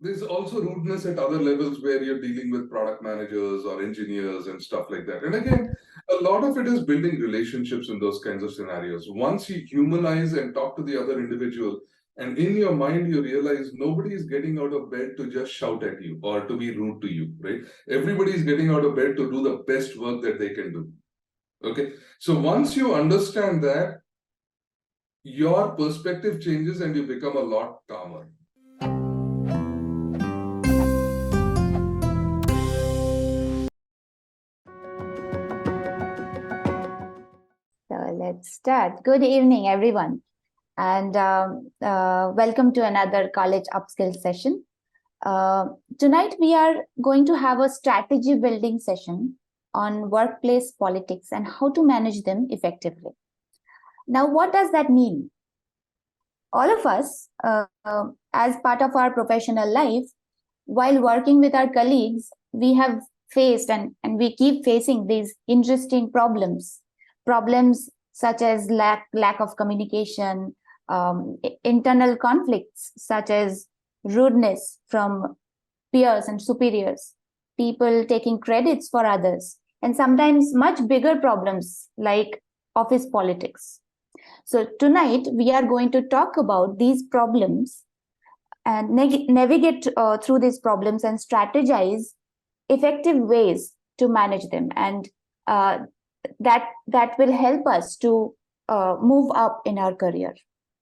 there's also rudeness at other levels where you're dealing with product managers or engineers and stuff like that. And again, a lot of it is building relationships in those kinds of scenarios. Once you humanize and talk to the other individual, and in your mind, you realize nobody is getting out of bed to just shout at you or to be rude to you, right? Everybody is getting out of bed to do the best work that they can do. Okay. So once you understand that, your perspective changes and you become a lot calmer. So let's start. Good evening, everyone, and welcome to another college upskill session. Tonight, we are going to have a strategy building session on workplace politics and how to manage them effectively. Now, what does that mean? All of us, as part of our professional life, while working with our colleagues, we have faced and we keep facing these interesting problems such as lack of communication, internal conflicts such as rudeness from peers and superiors, people taking credits for others, and sometimes much bigger problems like office politics. So tonight we are going to talk about these problems and navigate through these problems and strategize effective ways to manage them, and that will help us to move up in our career.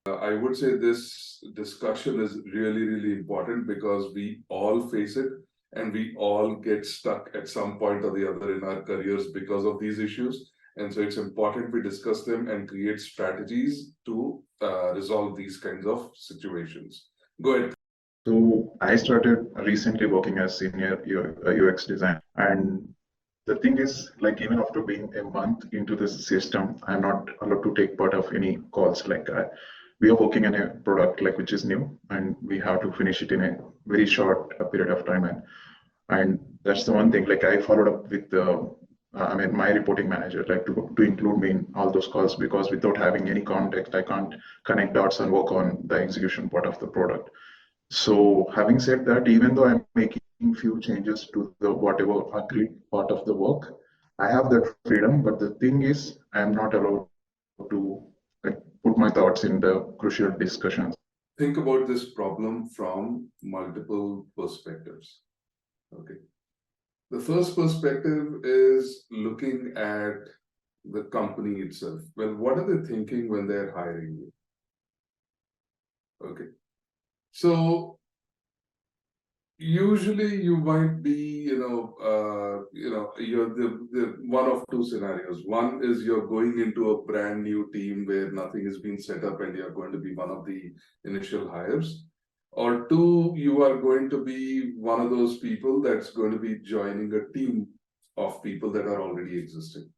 I would say this discussion is really, really important because we all face it and we all get stuck at some point or the other in our careers because of these issues. And so it's important we discuss them and create strategies to resolve these kinds of situations. Go ahead. So I started recently working as senior UX designer, and the thing is, like, even after being a month into this system, I'm not allowed to take part of any calls. Like, we are working on a product like which is new, and we have to finish it in a very short period of time, and that's the one thing. Like, I followed up with my reporting manager, like, to include me in all those calls, because without having any context, I can't connect dots and work on the execution part of the product. So having said that, even though I'm making few changes to the whatever agreed part of the work, I have that freedom. But the thing is, I'm not allowed to, like, put my thoughts in the crucial discussions. Think about this problem from multiple perspectives. Okay. The first perspective is looking at the company itself. Well, what are they thinking when they're hiring you? Okay. So usually you might be, you're the one of two scenarios. One is you're going into a brand new team where nothing has been set up and you're going to be one of the initial hires. Or two, you are going to be one of those people that's going to be joining a team of people that are already existing.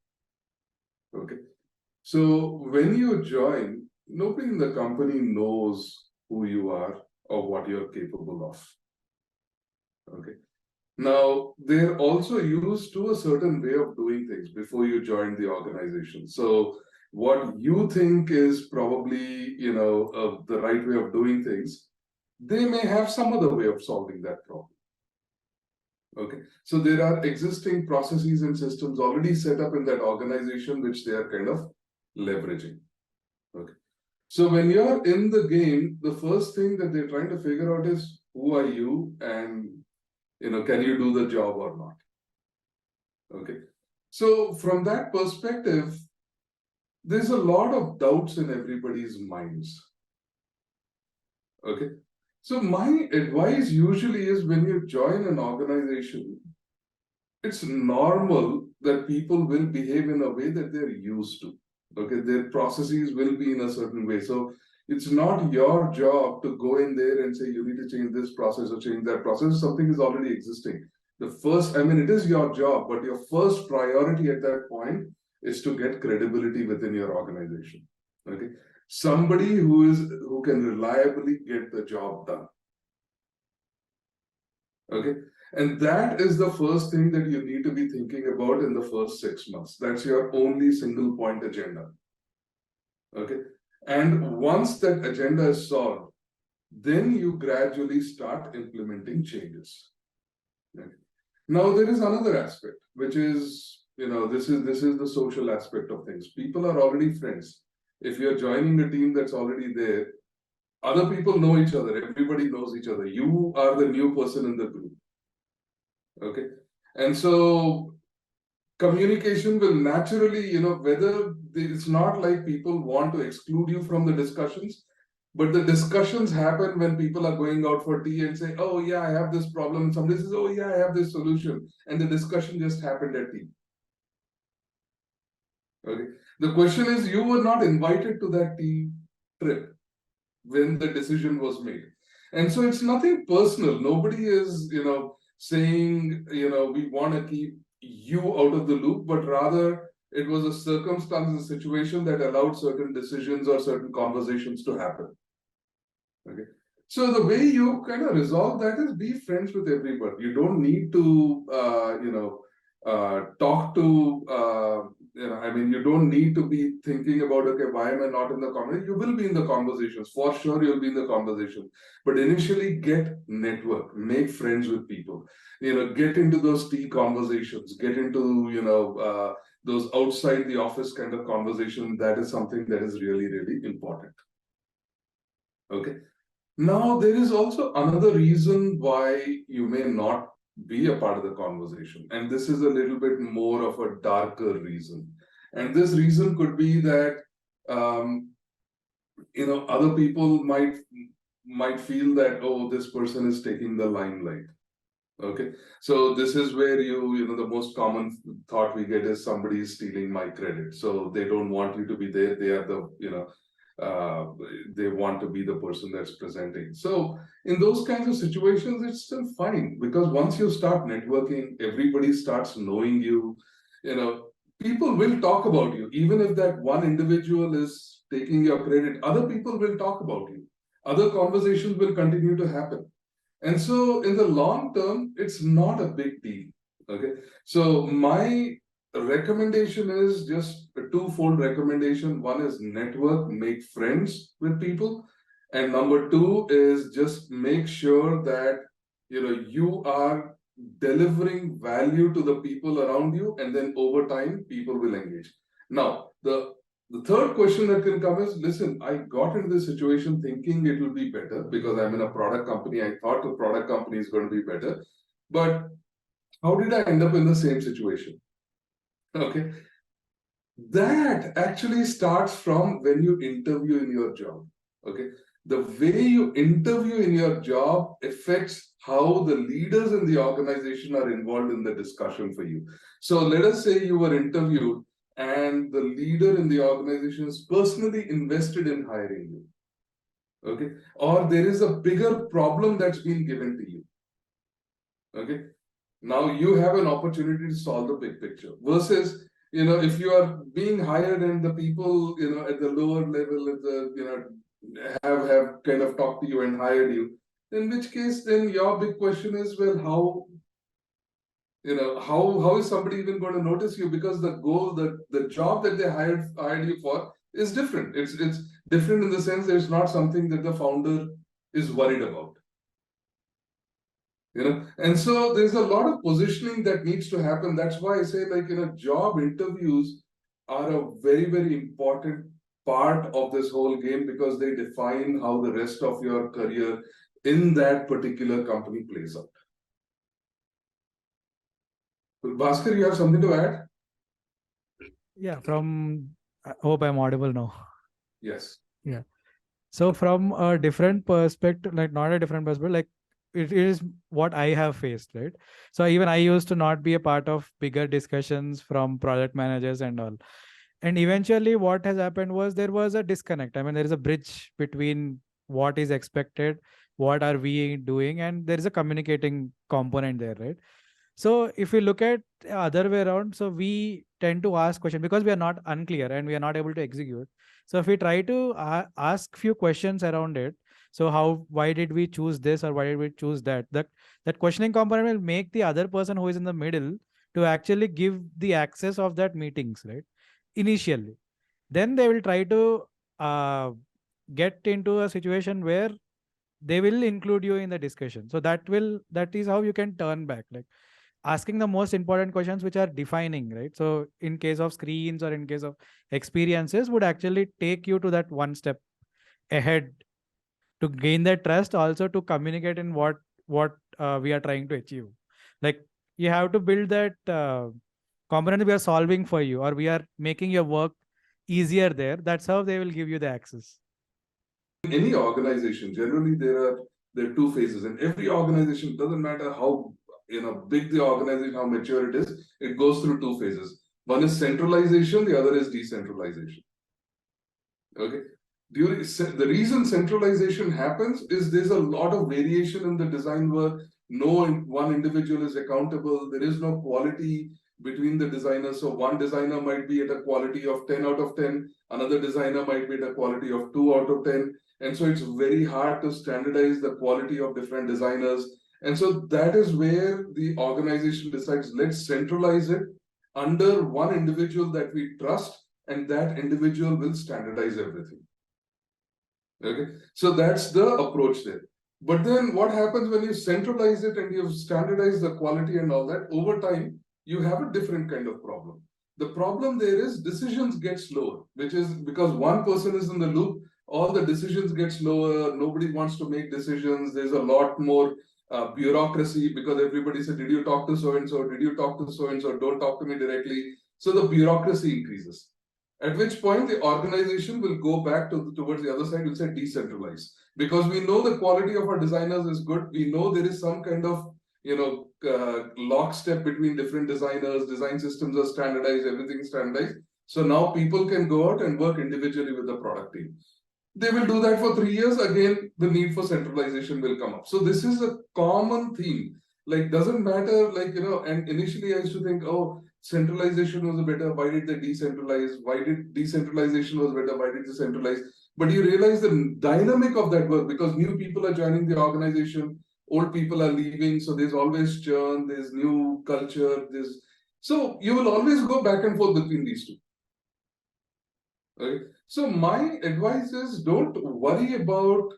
Okay. So when you join, nobody in the company knows who you are or what you're capable of. Okay. Now, they're also used to a certain way of doing things before you join the organization. So what you think is probably, the right way of doing things, they may have some other way of solving that problem. Okay. So there are existing processes and systems already set up in that organization, which they are kind of leveraging. Okay. So when you're in the game, the first thing that they're trying to figure out is who are you and, can you do the job or not? Okay. So from that perspective, there's a lot of doubts in everybody's minds. Okay. So my advice usually is when you join an organization, it's normal that people will behave in a way that they're used to. Okay, their processes will be in a certain way. So it's not your job to go in there and say, you need to change this process or change that process. Something is already existing. It is your job, but your first priority at that point is to get credibility within your organization. Okay. Somebody who can reliably get the job done. Okay. And that is the first thing that you need to be thinking about in the first 6 months. That's your only single point agenda. Okay. And once that agenda is solved, then you gradually start implementing changes. Right? Now there is another aspect, which is, this is the social aspect of things. People are already friends. If you're joining a team that's already there, other people know each other, everybody knows each other. You are the new person in the group. Okay. And so communication will naturally, whether it's not like people want to exclude you from the discussions, but the discussions happen when people are going out for tea and say, oh yeah, I have this problem. And somebody says, oh yeah, I have this solution. And the discussion just happened at tea. Okay. The question is, you were not invited to that tea trip when the decision was made. And so it's nothing personal. Nobody is, saying, we want to keep you out of the loop, but rather it was a circumstance, a situation that allowed certain decisions or certain conversations to happen. Okay. So the way you kind of resolve that is be friends with everybody. You don't need to, talk to, you don't need to be thinking about, okay, why am I not in the conversation? You will be in the conversations. For sure, you'll be in the conversation. But initially, get network, make friends with people. Get into those tea conversations, get into, those outside the office kind of conversation. That is something that is really, really important. Okay. Now, there is also another reason why you may not be a part of the conversation. And this is a little bit more of a darker reason. And this reason could be that, other people might feel that, oh, this person is taking the limelight. Okay. So this is where the most common thought we get is somebody is stealing my credit. So they don't want you to be there. They are the, they want to be the person that's presenting. So in those kinds of situations, it's still fine, because once you start networking, everybody starts knowing you, people will talk about you. Even if that one individual is taking your credit, other people will talk about you. Other conversations will continue to happen. And so in the long term, it's not a big deal. Okay. So my recommendation is just a twofold recommendation. One is network, make friends with people. And number two is just make sure that, you are delivering value to the people around you. And then over time, people will engage. Now, the third question that can come is, listen, I got into this situation thinking it will be better because I'm in a product company. I thought the product company is going to be better. But how did I end up in the same situation? Okay. That actually starts from when you interview in your job. Okay. The way you interview in your job affects how the leaders in the organization are involved in the discussion for you. So let us say you were interviewed and the leader in the organization is personally invested in hiring you. Okay. Or there is a bigger problem that's been given to you. Okay. Now you have an opportunity to solve the big picture versus, if you are being hired and the people, at the lower level, at the, have kind of talked to you and hired you, in which case, then your big question is, well, how is somebody even going to notice you? Because the goal, the job that they hired you for is different. It's different in the sense that it's not something that the founder is worried about. And so there's a lot of positioning that needs to happen. That's why I say, job interviews are a very, very important part of this whole game, because they define how the rest of your career in that particular company plays out. Bhaskar, you have something to add? Yeah, I hope I'm audible now. Yes. Yeah. So from a different perspective, like not a different perspective, like it is what I have faced, right? So even I used to not be a part of bigger discussions from project managers and all. And eventually what has happened was there was a disconnect. I mean, there is a bridge between what is expected, what are we doing, and there is a communicating component there, right? So if we look at the other way around, so we tend to ask questions because we are not unclear and we are not able to execute. So if we try to ask few questions around it, so why did we choose this or why did we choose that? That questioning component will make the other person who is in the middle to actually give the access of that meetings, right? Initially, then they will try to get into a situation where they will include you in the discussion. So that is how you can turn back, like asking the most important questions which are defining, right? So in case of screens or in case of experiences would actually take you to that one step ahead to gain that trust, also to communicate in what we are trying to achieve. Like you have to build that component we are solving for you, or we are making your work easier there. That's how they will give you the access. In any organization, generally there are two phases. In every organization, doesn't matter how big the organization, how mature it is, it goes through two phases. One is centralization, the other is decentralization. Okay. The reason centralization happens is there's a lot of variation in the design work. No one individual is accountable. There is no quality between the designers. So one designer might be at a quality of 10 out of 10. Another designer might be at a quality of 2 out of 10. And so it's very hard to standardize the quality of different designers. And so that is where the organization decides, let's centralize it under one individual that we trust, and that individual will standardize everything. Okay, so that's the approach there. But then what happens when you centralize it and you've standardized the quality and all that, over time, you have a different kind of problem. The problem there is decisions get slower, which is because one person is in the loop, all the decisions get slower, nobody wants to make decisions, there's a lot more bureaucracy because everybody said, did you talk to so-and-so, did you talk to so-and-so, don't talk to me directly. So the bureaucracy increases. At which point the organization will go back towards the other side, will say decentralize. Because we know the quality of our designers is good. We know there is some kind of, lockstep between different designers, design systems are standardized, everything is standardized. So now people can go out and work individually with the product team. They will do that for 3 years. Again, the need for centralization will come up. So this is a common theme. Like, doesn't matter, and initially I used to think, oh, centralization was better. Why did they decentralize? Why did decentralization was better? Why did they centralize? But you realize the dynamic of that work, because new people are joining the organization, old people are leaving. So there's always churn, there's new culture, so you will always go back and forth between these two. Okay. So my advice is, don't worry about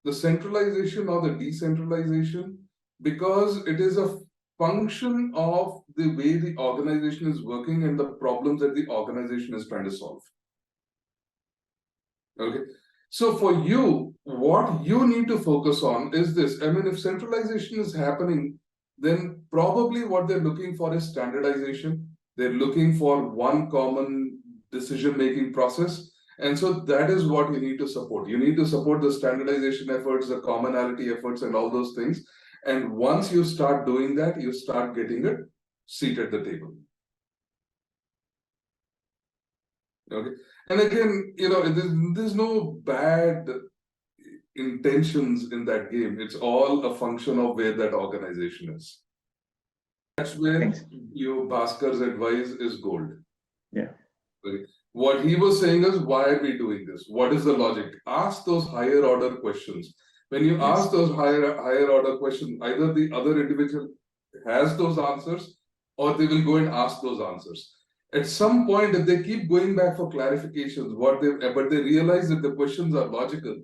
the centralization or the decentralization, because it is a function of the way the organization is working and the problems that the organization is trying to solve. Okay. So for you, what you need to focus on is this. I mean, if centralization is happening, then probably what they're looking for is standardization. They're looking for one common decision-making process. And so that is what you need to support. You need to support the standardization efforts, the commonality efforts, and all those things. And once you start doing that, you start getting a seat at the table. Okay. And again, there's no bad intentions in that game. It's all a function of where that organization is. That's where your Bhaskar's advice is gold. Yeah. Okay. What he was saying is, why are we doing this? What is the logic? Ask those higher order questions. When you ask those higher order questions, either the other individual has those answers, or they will go and ask those answers. At some point, if they keep going back for clarifications, but they realize that the questions are logical,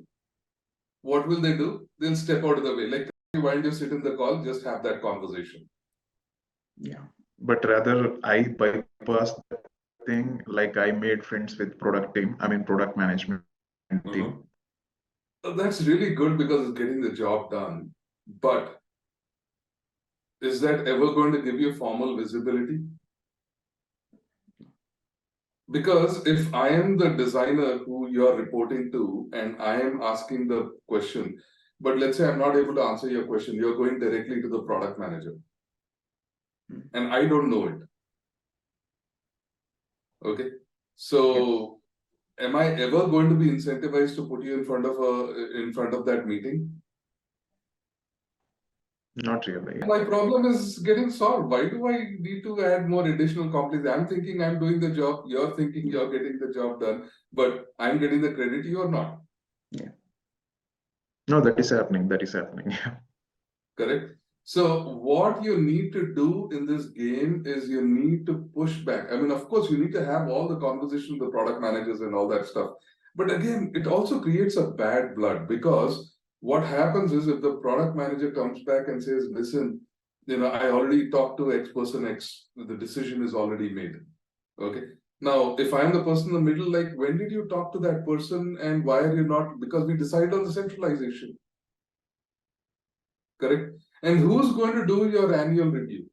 what will they do? They'll step out of the way. Like, why don't you sit in the call, just have that conversation. Yeah, but rather I bypassed the thing, like I made friends with product management team. That's really good because it's getting the job done. But is that ever going to give you formal visibility? Because if I am the designer who you're reporting to and I am asking the question, but let's say I'm not able to answer your question, you're going directly to the product manager. And I don't know it. Okay. So am I ever going to be incentivized to put you in front of that meeting? Not really. My problem is getting solved. Why do I need to add more additional complexity? I'm thinking I'm doing the job. You're thinking you're getting the job done, but I'm getting the credit, you or not. Yeah. No, that is happening. That is happening. Correct. So what you need to do in this game is you need to push back. I mean, of course, you need to have all the conversations with the product managers and all that stuff. But again, it also creates a bad blood, because What happens is if the product manager comes back and says, listen, I already talked to X person X, the decision is already made. Okay. Now, if I'm the person in the middle, like, when did you talk to that person and why are you not? Because we decided on the centralization. Correct. And who's going to do your annual review?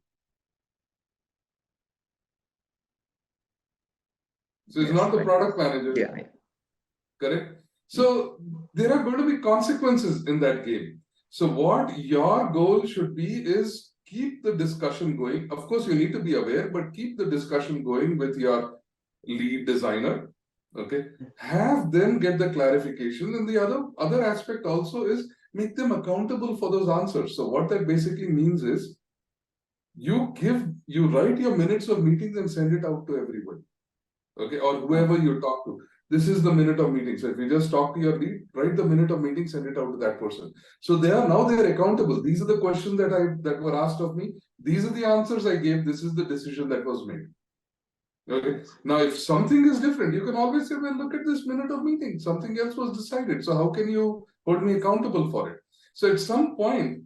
So it's not the product manager. Yeah. Correct. So there are going to be consequences in that game. So what your goal should be is keep the discussion going. Of course, you need to be aware, but keep the discussion going with your lead designer. Okay. Have them get the clarification. And the other aspect also is make them accountable for those answers. So what that basically means is you write your minutes of meetings and send it out to everybody. Okay, or whoever you talk to. This is the minute of meeting. So if you just talk to your lead, write the minute of meeting, send it out to that person. So they're accountable. These are the questions that were asked of me. These are the answers I gave. This is the decision that was made. Okay. Now, if something is different, you can always say, well, look at this minute of meeting. Something else was decided. So how can you hold me accountable for it? So at some point,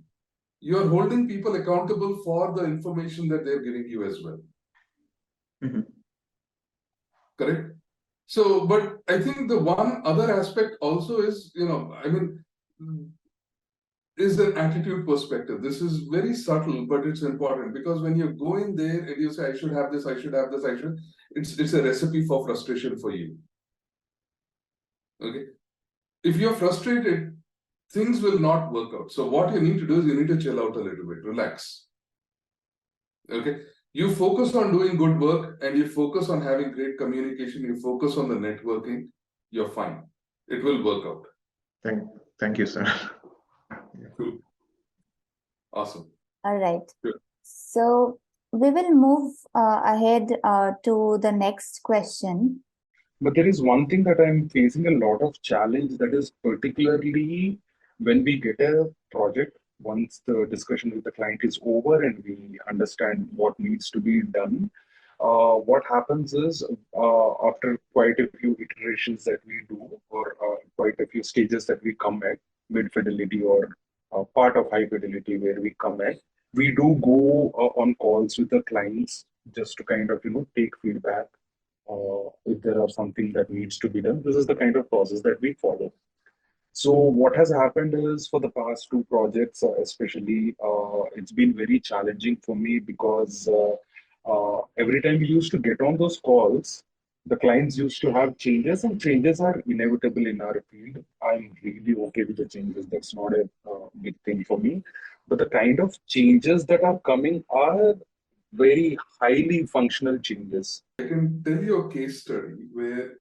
you're holding people accountable for the information that they're giving you as well. Mm-hmm. Correct? So, but I think the one other aspect also is, is an attitude perspective. This is very subtle, but it's important because when you go in there and you say, I should have this, it's a recipe for frustration for you. Okay. If you're frustrated, things will not work out. So what you need to do is you need to chill out a little bit, relax. Okay. You focus on doing good work and you focus on having great communication, you focus on the networking, you're fine. It will work out. Thank you, sir. Cool. Awesome. All right. Good. So we will move ahead to the next question. But there is one thing that I'm facing a lot of challenge, that is particularly when we get a project, once the discussion with the client is over and we understand what needs to be done, what happens is after quite a few iterations that we do, or quite a few stages that we come at, mid fidelity or part of high fidelity where we come at, we do go on calls with the clients just to kind of, take feedback. If there are something that needs to be done, this is the kind of process that we follow. So what has happened is for the past two projects, especially, it's been very challenging for me because every time we used to get on those calls, the clients used to have changes, and changes are inevitable in our field. I'm really okay with the changes. That's not a big thing for me. But the kind of changes that are coming are very highly functional changes. I can tell you a case study where,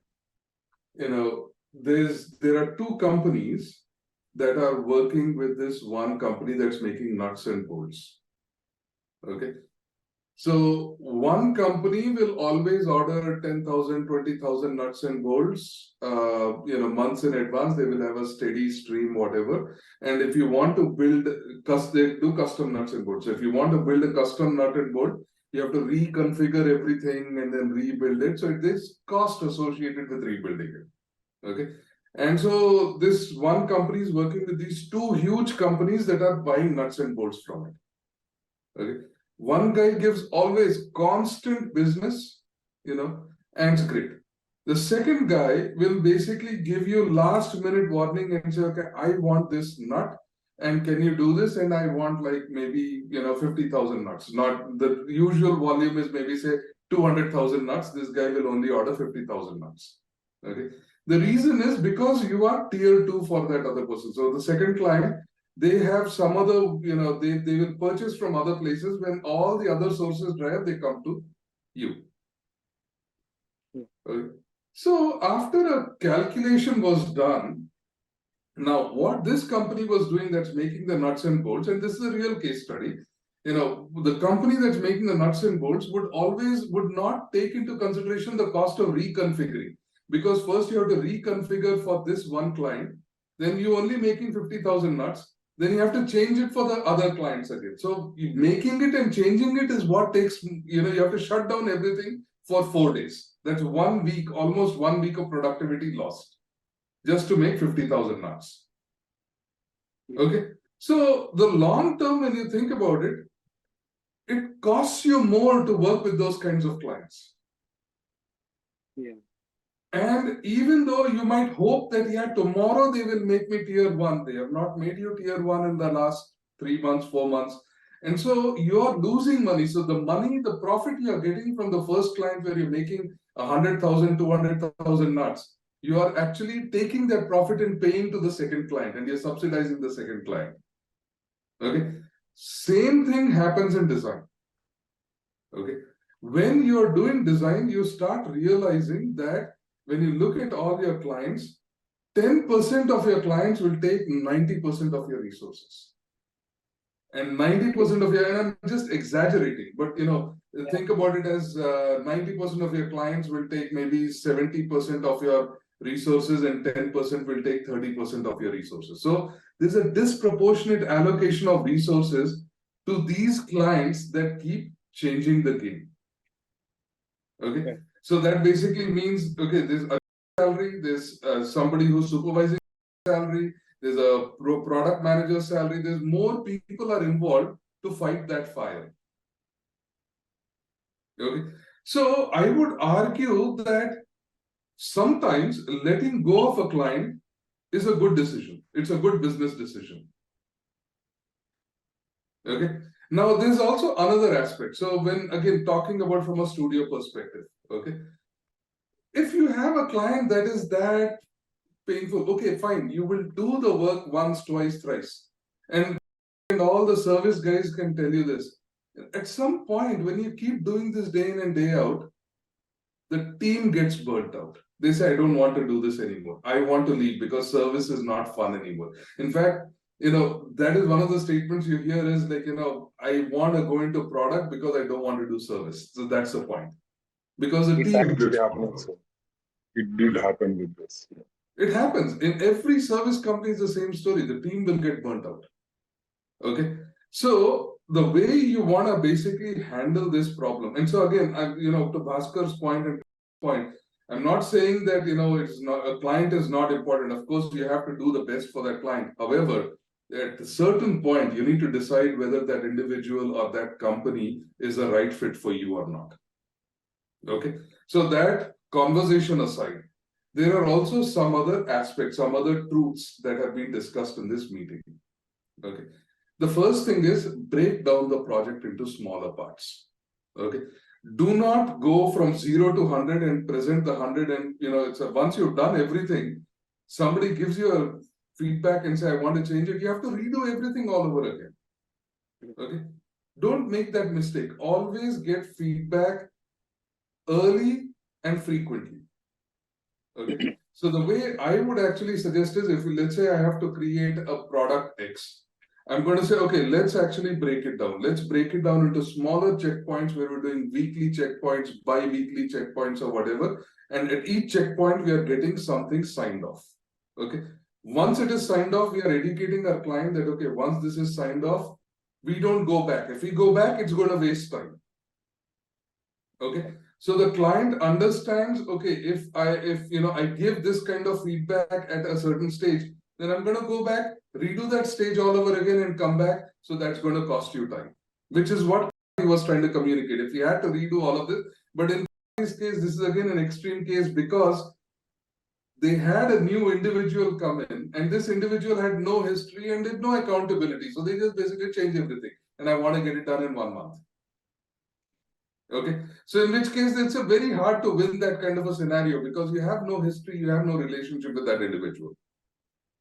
there are two companies that are working with this one company that's making nuts and bolts. Okay. So one company will always order 10,000, 20,000 nuts and bolts, months in advance. They will have a steady stream, whatever. And if you want to build, they do custom nuts and bolts. So if you want to build a custom nut and bolt, you have to reconfigure everything and then rebuild it. So there's cost associated with rebuilding it. Okay. And so this one company is working with these two huge companies that are buying nuts and bolts from it. Okay. One guy gives always constant business, and it's great. The second guy will basically give you last minute warning and say, okay, I want this nut and can you do this? And I want like maybe, 50,000 nuts. Not the usual volume is maybe say 200,000 nuts. This guy will only order 50,000 nuts. Okay. The reason is because you are tier 2 for that other person. So the second client, they have some other, they will purchase from other places. When all the other sources dry up, they come to you. Okay. So after a calculation was done, now what this company was doing that's making the nuts and bolts, and this is a real case study, the company that's making the nuts and bolts would not take into consideration the cost of reconfiguring. Because first you have to reconfigure for this one client, then you're only making 50,000 nuts. Then you have to change it for the other clients again. So making it and changing it is what takes, you have to shut down everything for 4 days. That's 1 week, almost 1 week of productivity lost just to make 50,000 nuts. Okay. So the long term, when you think about it, it costs you more to work with those kinds of clients. Yeah. And even though you might hope that, yeah, tomorrow they will make me tier one, they have not made you tier one in the last 3 months, 4 months. And so you're losing money. So the money, the profit you're getting from the first client where you're making 100,000, 200,000 nuts, you are actually taking that profit and paying to the second client, and you're subsidizing the second client. Okay. Same thing happens in design. Okay. When you're doing design, you start realizing that when you look at all your clients, 10% of your clients will take 90% of your resources. And 90% of your, and I'm just exaggerating, but think about it as 90% of your clients will take maybe 70% of your resources, and 10% will take 30% of your resources. So there's a disproportionate allocation of resources to these clients that keep changing the game. Okay. So that basically means, okay, there's a salary, there's somebody who's supervising salary, there's a product manager salary, there's more people are involved to fight that fire. Okay. So I would argue that sometimes letting go of a client is a good decision. It's a good business decision. Okay. Now there's also another aspect. So when again talking about from a studio perspective, okay, if you have a client that is that painful, okay, fine, you will do the work once, twice, thrice, and all the service guys can tell you this. At some point, when you keep doing this day in and day out, the team gets burnt out. They say, I don't want to do this anymore. I want to leave because service is not fun anymore. In fact, that is one of the statements you hear is like, I want to go into product because I don't want to do service. So that's the point. Because the It's team actually gets happening, burnt out. sir. It did happen with this. It happens. In every service company is the same story. The team will get burnt out. Okay. So the way you want to basically handle this problem. And so again, to Bhaskar's point, I'm not saying that, it's not, a client is not important. Of course, you have to do the best for that client. However, at a certain point, you need to decide whether that individual or that company is a right fit for you or not. Okay. So that conversation aside, there are also some other aspects, some other truths that have been discussed in this meeting. Okay. The first thing is break down the project into smaller parts. Okay. Do not go from 0 to 100 and present the 100 and, once you've done everything, somebody gives you a feedback and say, I want to change it. You have to redo everything all over again. Okay. Don't make that mistake. Always get feedback early and frequently. Okay. So the way I would actually suggest is, if let's say I have to create a product X, I'm going to say, okay, let's actually break it down. Let's break it down into smaller checkpoints where we're doing weekly checkpoints, bi-weekly checkpoints or whatever. And at each checkpoint, we are getting something signed off. Okay. Once it is signed off, we are educating our client that, okay, once this is signed off, we don't go back. If we go back, it's going to waste time. Okay. So the client understands, okay, if I give this kind of feedback at a certain stage, then I'm going to go back, redo that stage all over again and come back. So that's going to cost you time, which is what he was trying to communicate. If he had to redo all of this, but in this case, this is again an extreme case because they had a new individual come in and this individual had no history and did no accountability. So they just basically change everything. And I want to get it done in 1 month. Okay. So in which case, it's a very hard to win that kind of a scenario because you have no history, you have no relationship with that individual.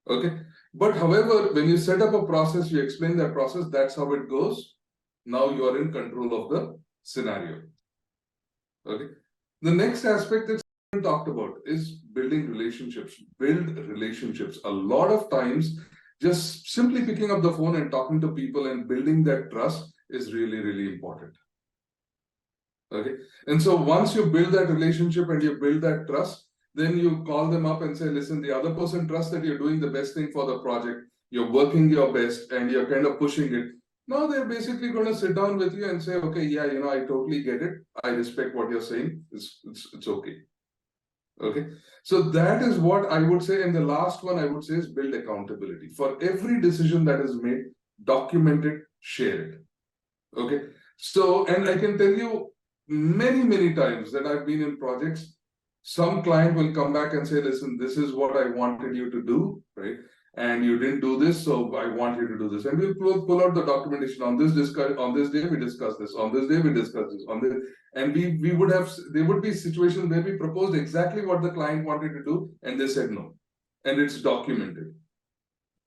Okay. But however, when you set up a process, you explain that process, that's how it goes. Now you are in control of the scenario. Okay. The next aspect that's talked about is building relationships. Build relationships. A lot of times, just simply picking up the phone and talking to people and building that trust is really, really important. Okay. And so once you build that relationship and you build that trust, then you call them up and say, listen, the other person trusts that you're doing the best thing for the project. You're working your best and you're kind of pushing it. Now they're basically going to sit down with you and say, okay, yeah, I totally get it. I respect what you're saying. It's okay. Okay, so that is what I would say. And the last one I would say is build accountability. For every decision that is made, document it, share it. Okay, so, and I can tell you many times that I've been in projects, some client will come back and say, listen, this is what I wanted you to do, right? And you didn't do this, so I want you to do this. And we'll pull out the documentation on this on this day we discuss this, on this day we discuss this, on this, and we would have, there would be situations where we proposed exactly what the client wanted to do, and they said no. And it's documented.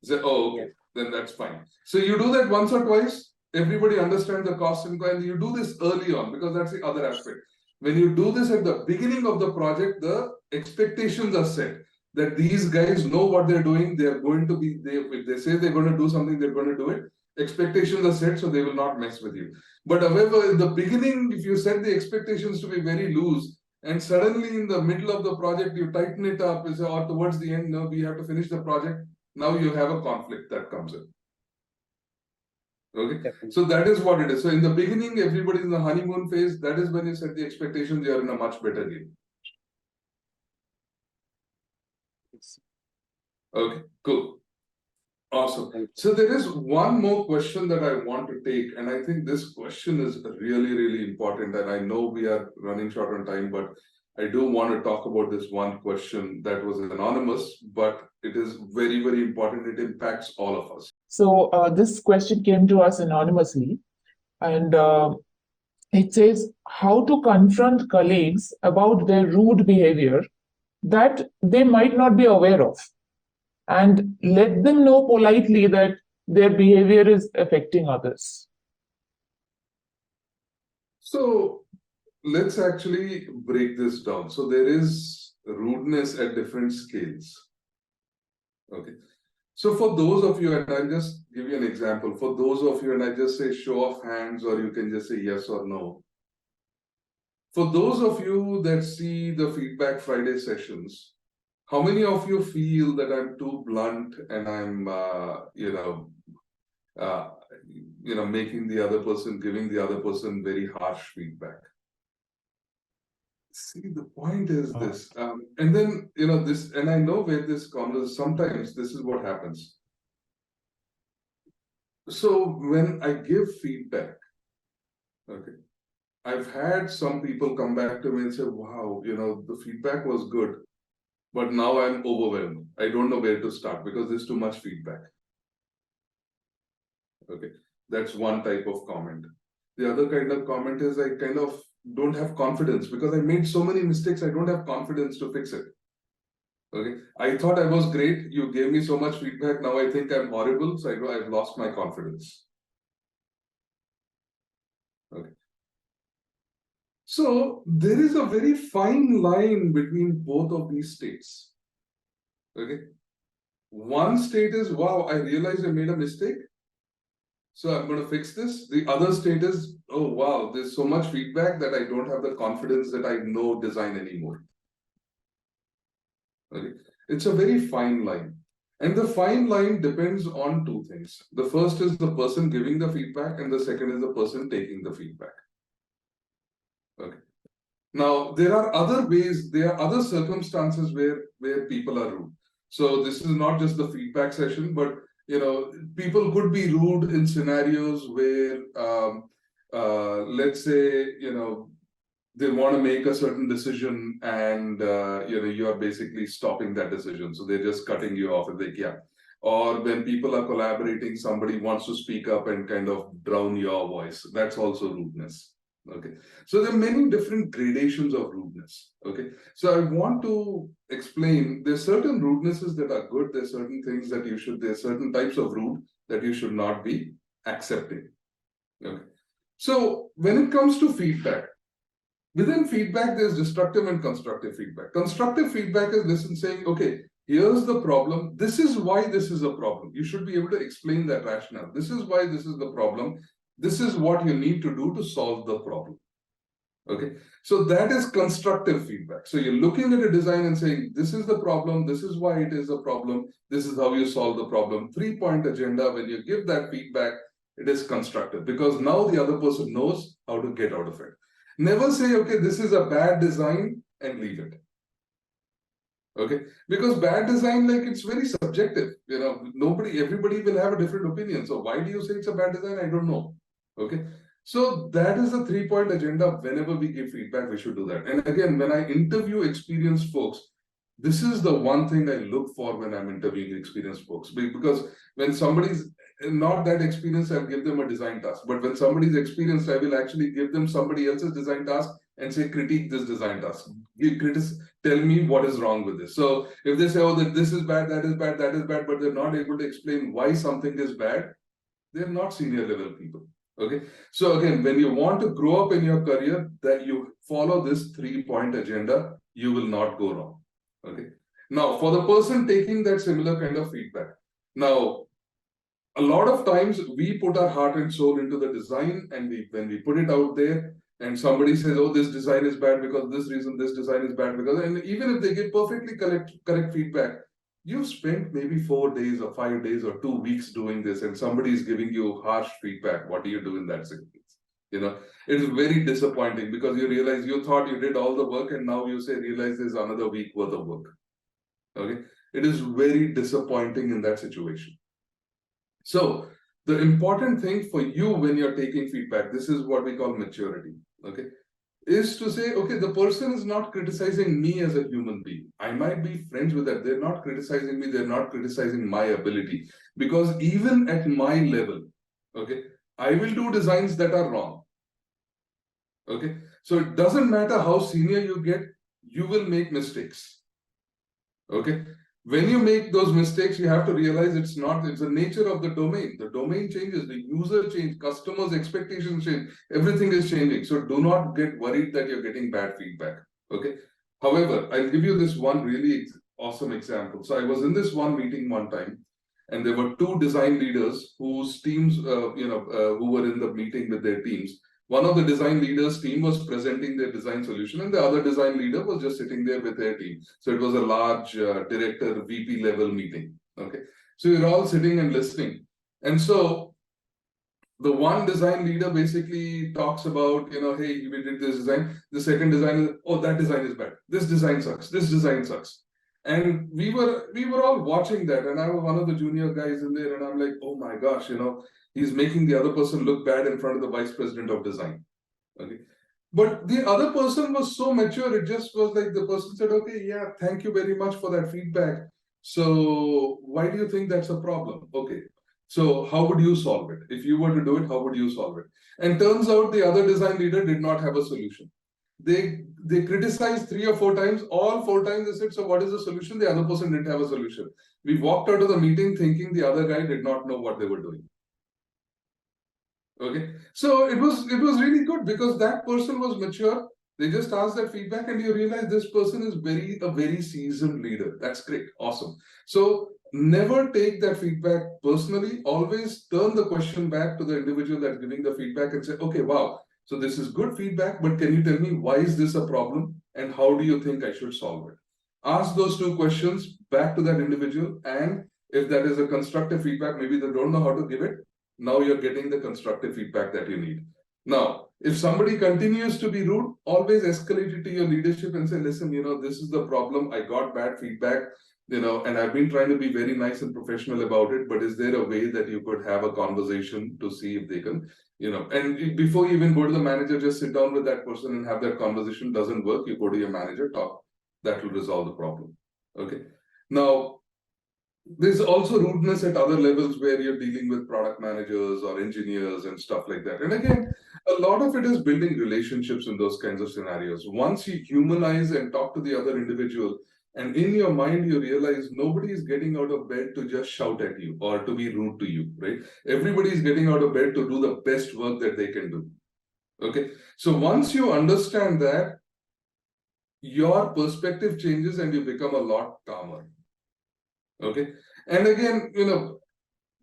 Say, oh, okay, then that's fine. So you do that once or twice, everybody understands the cost and you do this early on, because that's the other aspect. When you do this at the beginning of the project, the expectations are set that these guys know what they're doing. They're going to be, if they say they're going to do something, they're going to do it. Expectations are set, so they will not mess with you. But however, in the beginning, if you set the expectations to be very loose, and suddenly in the middle of the project, you tighten it up, or towards the end, no, we have to finish the project. Now you have a conflict that comes in. Okay, definitely. So that is what it is. So in the beginning, everybody's in the honeymoon phase. That is when you set the expectations, you are in a much better game. Okay, cool. Awesome. So there is one more question that I want to take, and I think this question is really important. And I know we are running short on time, but I do want to talk about this one question that was anonymous, but it is very important. It impacts all of us. So this question came to us anonymously, and it says how to confront colleagues about their rude behavior that they might not be aware of, and let them know politely that their behavior is affecting others. So let's actually break this down. So there is rudeness at different scales. Okay. So for those of you, and I'll just give you an example. For those of you, and I just say show of hands, or you can just say yes or no. For those of you that see the Feedback Friday sessions, how many of you feel that I'm too blunt and I'm, making the other person, giving the other person very harsh feedback? See, the point is this, and then, this, and I know where this comes, sometimes this is what happens. So when I give feedback, okay, I've had some people come back to me and say, wow, the feedback was good, but now I'm overwhelmed. I don't know where to start because there's too much feedback. Okay, that's one type of comment. The other kind of comment is I kind of don't have confidence because I made so many mistakes. I don't have confidence to fix it. Okay, I thought I was great. You gave me so much feedback. Now I think I'm horrible. So I've lost my confidence. Okay. So there is a very fine line between both of these states. Okay. One state is, wow, I realized I made a mistake, so I'm going to fix this. The other state is, oh, wow, there's so much feedback that I don't have the confidence that I know design anymore. Okay. It's a very fine line. And the fine line depends on two things. The first is the person giving the feedback, and the second is the person taking the feedback. Okay. Now, there are other ways, there are other circumstances where people are rude. So this is not just the feedback session, but people could be rude in scenarios where, let's say, they want to make a certain decision, and you are basically stopping that decision. So they're just cutting you off and or when people are collaborating, somebody wants to speak up and kind of drown your voice. That's also rudeness. Okay, so there are many different gradations of rudeness. Okay, so I want to explain there's certain rudenesses that are good. There's certain things that there's certain types of rude that you should not be accepting. Okay, so when it comes to feedback, within feedback, there's destructive and constructive feedback. Constructive feedback is saying, okay, here's the problem. This is why this is a problem. You should be able to explain that rationale. This is why this is the problem. This is what you need to do to solve the problem. Okay, so that is constructive feedback. So you're looking at a design and saying, this is the problem. This is why it is a problem. This is how you solve the problem. 3-point agenda. When you give that feedback, it is constructive because now the other person knows how to get out of it. Never say, okay, this is a bad design and leave it. Okay, because bad design, like, it's very subjective. Everybody will have a different opinion. So why do you say it's a bad design? I don't know. Okay, so that is the 3-point agenda. Whenever we give feedback, we should do that. And again, when I interview experienced folks, this is the one thing I look for when I'm interviewing experienced folks. Because when somebody's not that experienced, I'll give them a design task. But when somebody's experienced, I will actually give them somebody else's design task and say, critique this design task. Tell me what is wrong with this. So if they say, oh, that this is bad, that is bad, that is bad, but they're not able to explain why something is bad, they're not senior level people. Okay. So again, when you want to grow up in your career, that you follow this 3-point agenda, you will not go wrong. Okay. Now, for the person taking that similar kind of feedback, now, a lot of times we put our heart and soul into the design, and when we put it out there, and somebody says, oh, this design is bad because this reason, this design is bad because, and even if they give perfectly correct feedback, you spent maybe 4 days or 5 days or 2 weeks doing this, and somebody is giving you harsh feedback. What do you do in that sequence? It is very disappointing, because you realize you thought you did all the work, and now you realize there's another week worth of work. Okay, it is very disappointing in that situation. So the important thing for you when you're taking feedback, this is what we call maturity, okay, is to say, okay, the person is not criticizing me as a human being. I might be friends with that. They're not criticizing me. They're not criticizing my ability. Because even at my level, okay, I will do designs that are wrong. Okay, so it doesn't matter how senior you get, you will make mistakes. Okay. When you make those mistakes, you have to realize it's the nature of the domain. The domain changes, the user changes, customers' expectations change, everything is changing. So do not get worried that you're getting bad feedback. Okay. However, I'll give you this one really awesome example. So I was in this one meeting one time, and there were 2 design leaders whose teams, who were in the meeting with their teams. One of the design leaders' team was presenting their design solution, and the other design leader was just sitting there with their team. So it was a large director, VP level meeting. Okay. So you're all sitting and listening. And so the one design leader basically talks about, hey, we did this design. The second designer, oh, that design is bad. This design sucks. This design sucks. And we were all watching that. And I was one of the junior guys in there, and I'm like, oh my gosh, he's making the other person look bad in front of the vice president of design. Okay. But the other person was so mature, it just was like the person said, okay, yeah, thank you very much for that feedback. So why do you think that's a problem? Okay. So how would you solve it? If you were to do it, how would you solve it? And turns out the other design leader did not have a solution. They criticized 3 or 4 times. All 4 times they said, so what is the solution? The other person didn't have a solution. We walked out of the meeting thinking the other guy did not know what they were doing. Okay, so it was really good, because that person was mature. They just asked that feedback, and you realize this person is a very seasoned leader. That's great, awesome. So never take that feedback personally. Always turn the question back to the individual that's giving the feedback and say, okay, wow, so this is good feedback, but can you tell me why is this a problem, and how do you think I should solve it? Ask those 2 questions back to that individual, and if that is a constructive feedback, maybe they don't know how to give it. Now you're getting the constructive feedback that you need. Now, if somebody continues to be rude, always escalate it to your leadership and say, listen, this is the problem. I got bad feedback, and I've been trying to be very nice and professional about it, but is there a way that you could have a conversation to see if they can, and before you even go to the manager, just sit down with that person and have that conversation. Doesn't work, you go to your manager, talk. That will resolve the problem. Okay. Now, there's also rudeness at other levels where you're dealing with product managers or engineers and stuff like that. And again, a lot of it is building relationships in those kinds of scenarios. Once you humanize and talk to the other individual, and in your mind, you realize nobody is getting out of bed to just shout at you or to be rude to you, right? Everybody is getting out of bed to do the best work that they can do. Okay. So once you understand that, your perspective changes and you become a lot calmer. Okay. And again,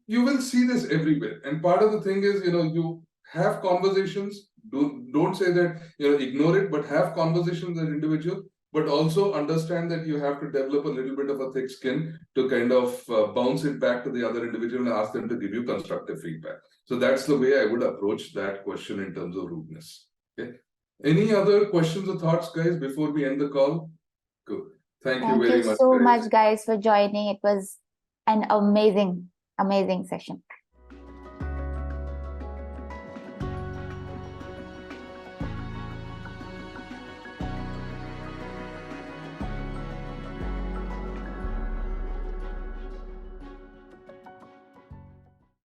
you will see this everywhere. And part of the thing is, you have conversations. Don't say that, ignore it, but have conversations with an individual, but also understand that you have to develop a little bit of a thick skin to kind of bounce it back to the other individual and ask them to give you constructive feedback. So that's the way I would approach that question in terms of rudeness. Okay. Any other questions or thoughts, guys, before we end the call? Good. Thank you Thank very you much. so guys. much, guys, for joining. It was an amazing session.